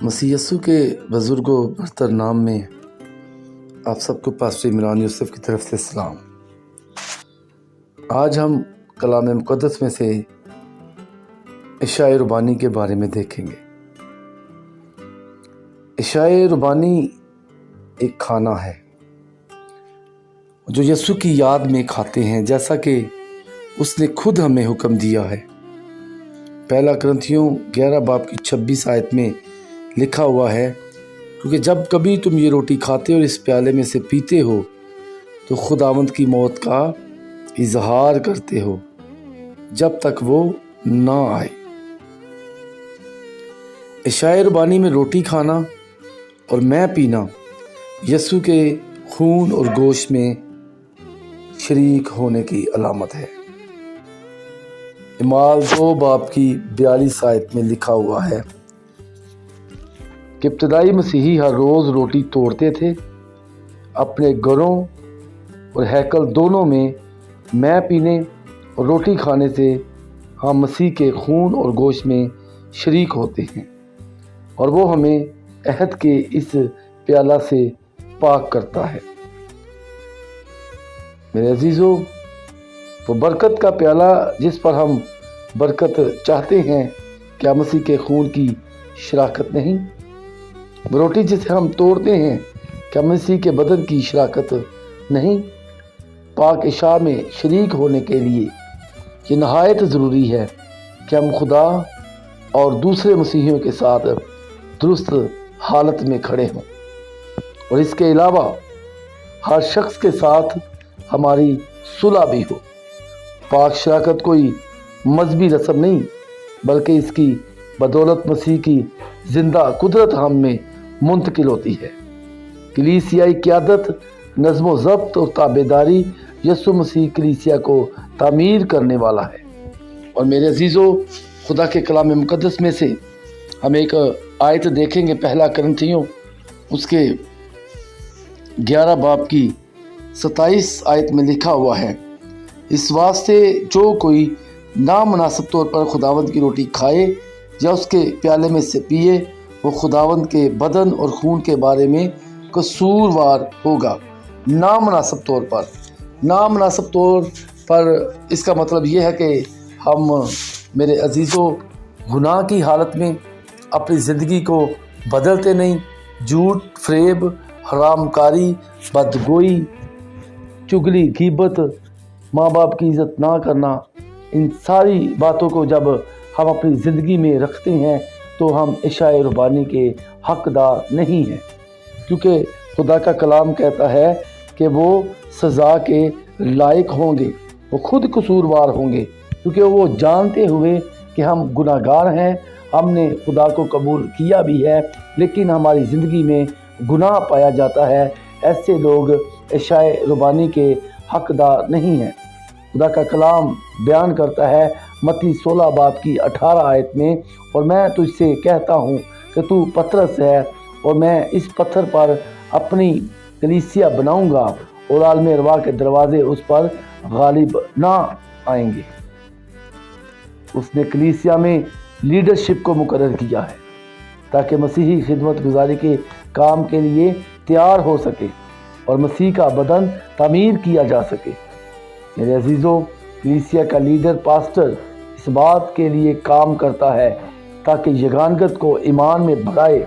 मसीह यस्सु के बुज़ुर्गो बरतर नाम में आप सबको पास्टर इमरान यूसुफ की तरफ से सलाम। आज हम कलाम मुक़द्दस में से इशाए रुबानी के बारे में देखेंगे। इशाए रुबानी एक खाना है जो यस्सु की याद में खाते हैं, जैसा कि उसने खुद हमें हुक्म दिया है। पहला कुरिन्थियों 11 बाब की 26 आयत में लिखा हुआ है, क्योंकि जब कभी तुम ये रोटी खाते और इस प्याले में से पीते हो तो खुदावंद की मौत का इजहार करते हो जब तक वो ना आए। इशाए रुबानी में रोटी खाना और मैं पीना यस्सु के खून और गोश्त में शरीक होने की अलामत है। इमाल 2 बाब की 42 आयत में लिखा हुआ है कि इब्तदाई मसीही हर रोज़ रोटी तोड़ते थे। अपने घरों और हैकल दोनों में मैं पीने और रोटी खाने से हम मसीह के खून और गोश्त में शरीक होते हैं, और वो हमें अहद के इस प्याला से पाक करता है। मेरे अजीज़ों, वो बरकत का प्याला जिस पर हम बरकत चाहते हैं, क्या मसीह के खून की शराकत नहीं? रोटी जिसे हम तोड़ते हैं, क्या मसीह के बदन की शराकत नहीं? पाक इशा में शरीक होने के लिए ये नहायत ज़रूरी है कि हम खुदा और दूसरे मसीहियों के साथ दुरुस्त हालत में खड़े हों, और इसके अलावा हर शख्स के साथ हमारी सुलह भी हो। पाक शराकत कोई मजहबी रस्म नहीं, बल्कि इसकी बदौलत मसीह की जिंदा कुदरत हम में मुंतकिल होती है। कलीसियाई क़यादत, नज़्म ज़ब्त और ताबेदारी यस्सु मसीह कलीसिया को तामीर करने वाला है। और मेरे अजीज़ों, खुदा के कलाम मुक़द्दस में से हम एक आयत देखेंगे। पहला कुरिन्थियों उसके 11 बाब की 27 आयत में लिखा हुआ है, इस वास्ते जो कोई नामुनासिब तौर पर खुदावंद की रोटी खाए या उसके प्याले में से पिए, वो खुदावंद के बदन और खून के बारे में कसूरवार होगा। नामुनासिब तौर पर इसका मतलब ये है कि हम, मेरे अजीज़ों, गुनाह की हालत में अपनी ज़िंदगी को बदलते नहीं। झूठ, फरेब, हरामकारी, बदगोई, चुगली, गीबत, माँ बाप की इज़्ज़त ना करना, इन सारी बातों को जब हम अपनी ज़िंदगी में रखते हैं तो हम इशाए रुबानी के हकदार नहीं हैं, क्योंकि खुदा का कलाम कहता है कि वो सज़ा के लायक होंगे, वो खुद कसूरवार होंगे, क्योंकि वो जानते हुए कि हम गुनाहगार हैं, हमने खुदा को कबूल किया भी है, लेकिन हमारी ज़िंदगी में गुनाह पाया जाता है। ऐसे लोग इशाए रुबानी के हकदार नहीं हैं। खुदा का कलाम बयान करता है मत्ती 16 बाब की 18 आयत में, और मैं तुझसे कहता हूँ कि तू पतरस है, और मैं इस पत्थर पर अपनी कलीसिया बनाऊंगा, और आलम अरवा के दरवाजे उस पर गालिब ना आएंगे। उसने कलीसिया में लीडरशिप को मुकर्रर किया है ताकि मसीही खिदमत गुजारी के काम के लिए तैयार हो सके और मसीह का बदन तामीर किया जा सके। मेरे अजीज़ों, कलीसिया का लीडर पास्टर इस बात के लिए काम करता है ताकि यगानगत को ईमान में बढ़ाए,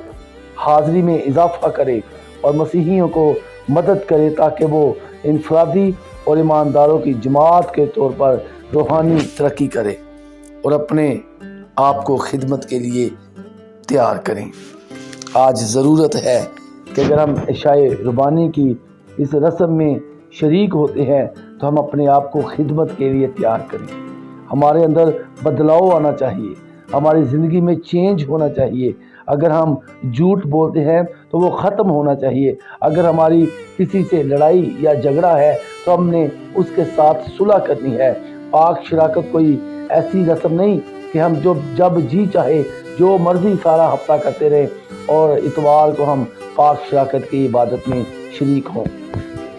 हाज़री में इजाफा करे और मसीहियों को मदद करे, ताकि वो इनफरादी और ईमानदारों की जमात के तौर पर रूहानी तरक्की करे और अपने आप को खिदमत के लिए तैयार करें। आज ज़रूरत है कि अगर हम इशाए रुबानी की इस रस्म में शरीक होते हैं तो हम अपने आप को खिदमत के लिए तैयार करें। हमारे अंदर बदलाव आना चाहिए, हमारी ज़िंदगी में चेंज होना चाहिए। अगर हम झूठ बोलते हैं तो वो ख़त्म होना चाहिए। अगर हमारी किसी से लड़ाई या झगड़ा है तो हमने उसके साथ सुलह करनी है। पाक शराकत कोई ऐसी रस्म नहीं कि हम जब जी चाहे जो मर्ज़ी सारा हफ्ता करते रहे और इतवार को हम पाक शराकत की इबादत में शरीक हों।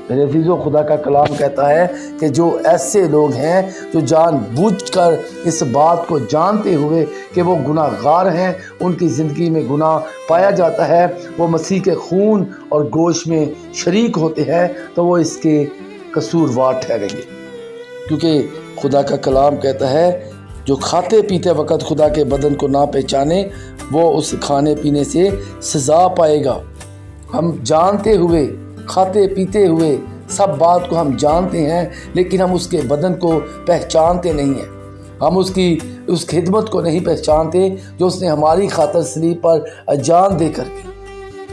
میرے عزیزوں، خدا کا کلام کہتا ہے کہ جو ایسے لوگ ہیں جو جان بوجھ کر اس بات کو جانتے ہوئے کہ وہ گناہ گار ہیں، ان کی زندگی میں گناہ پایا جاتا ہے، وہ مسیح کے خون اور گوشت میں شریک ہوتے ہیں، تو وہ اس کے قصوروار ٹھہریں گے، کیونکہ خدا کا کلام کہتا ہے جو کھاتے پیتے وقت خدا کے بدن کو نہ پہچانے وہ اس کھانے پینے سے سزا پائے گا۔ ہم جانتے ہوئے، کھاتے پیتے ہوئے سب بات کو ہم جانتے ہیں، لیکن ہم اس کے بدن کو پہچانتے نہیں ہیں، ہم اس خدمت کو نہیں پہچانتے جو اس نے ہماری خاطر صلیب پر جان دے کر کی،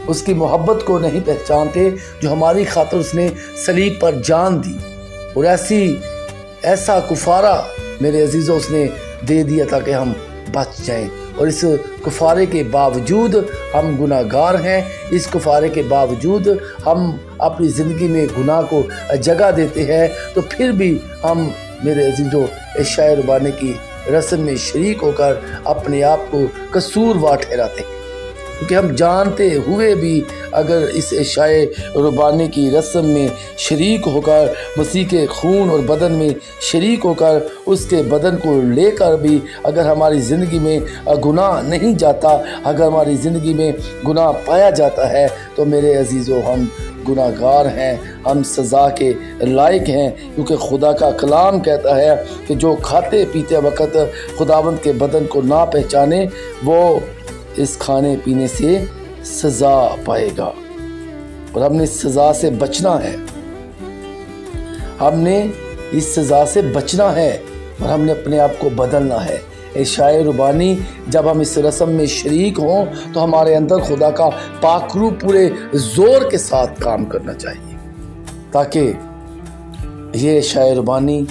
اس کی محبت کو نہیں پہچانتے جو ہماری خاطر اس نے صلیب پر جان دی، اور ایسا کفارہ میرے عزیزوں اس نے دے دیا تاکہ ہم بچ جائیں، اور اس کفارے کے باوجود ہم گناہ گار ہیں، اس کفارے کے باوجود ہم اپنی زندگی میں گناہ کو جگہ دیتے ہیں، تو پھر بھی ہم میرے عزیزوں عشاء ربانی کی رسم میں شریک ہو کر اپنے آپ کو قصوروار ٹھہراتے ہیں، کیونکہ ہم جانتے ہوئے بھی اگر اس عشاء ربانی کی رسم میں شریک ہو کر مسیح کے خون اور بدن میں شریک ہو کر اس کے بدن کو لے کر بھی اگر ہماری زندگی میں گناہ نہیں جاتا، اگر ہماری زندگی میں گناہ پایا جاتا ہے، تو میرے عزیزو ہم گناہ گار ہیں، ہم سزا کے لائق ہیں، کیونکہ خدا کا کلام کہتا ہے کہ جو کھاتے پیتے وقت خداوند کے بدن کو نہ پہچانے وہ اس کھانے پینے سے سزا پائے گا، اور ہم نے اس سزا سے بچنا ہے، ہم نے اس سزا سے بچنا ہے، اور ہم نے اپنے آپ کو بدلنا ہے۔ عشاء ربانی جب ہم اس رسم میں شریک ہوں تو ہمارے اندر خدا کا پاک روح پورے زور کے ساتھ کام کرنا چاہیے، تاکہ یہ عشاء ربانی،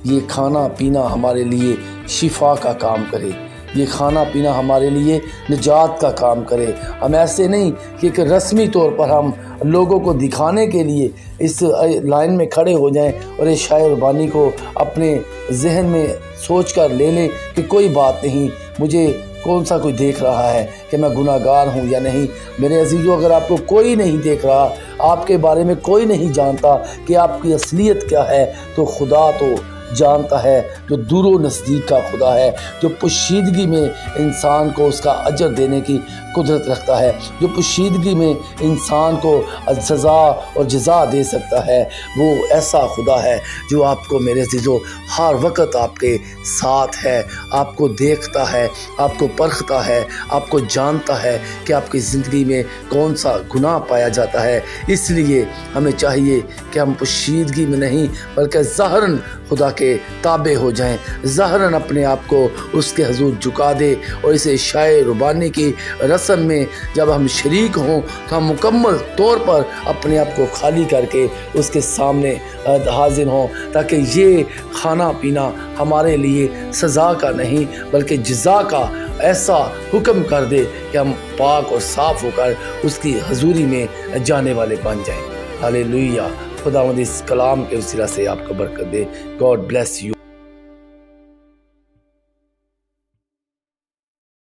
یہ کھانا پینا ہمارے لیے شفا کا کام کرے، یہ کھانا پینا ہمارے لیے نجات کا کام کرے۔ ہم ایسے نہیں کہ ایک رسمی طور پر ہم لوگوں کو دکھانے کے لیے اس لائن میں کھڑے ہو جائیں اور عشاء ربانی کو اپنے ذہن میں سوچ کر لے لیں کہ کوئی بات نہیں، مجھے کون سا کوئی دیکھ رہا ہے کہ میں گناہ گار ہوں یا نہیں۔ میرے عزیزو، اگر آپ کو کوئی نہیں دیکھ رہا، آپ کے بارے میں کوئی نہیں جانتا کہ آپ کی اصلیت کیا ہے، تو خدا تو جانتا ہے، جو دور و نزدیک کا خدا ہے، جو پوشیدگی میں انسان کو اس کا اجر دینے کی قدرت رکھتا ہے، جو پوشیدگی میں انسان کو سزا اور جزا دے سکتا ہے، وہ ایسا خدا ہے جو آپ کو میرے عزیزو ہر وقت آپ کے ساتھ ہے، آپ کو دیکھتا ہے، آپ کو پرکھتا ہے، آپ کو جانتا ہے کہ آپ کی زندگی میں کون سا گناہ پایا جاتا ہے۔ اس لیے ہمیں چاہیے کہ ہم پوشیدگی میں نہیں بلکہ ظاہراً خدا کے تابع ہو جائیں، ظاہراً اپنے آپ کو اس کے حضور جھکا دے، اور اسے عشاء ربانی کی رسم میں جب ہم شریک ہوں تو ہم مکمل طور پر اپنے آپ کو خالی کر کے اس کے سامنے حاضر ہوں، تاکہ یہ کھانا پینا ہمارے لیے سزا کا نہیں بلکہ جزا کا ایسا حکم کر دے کہ ہم پاک اور صاف ہو کر اس کی حضوری میں جانے والے بن جائیں۔ ہاللیلویہ۔ خداوند اس کلام کے وسیلہ سے آپ کو برکت دے۔ God bless you.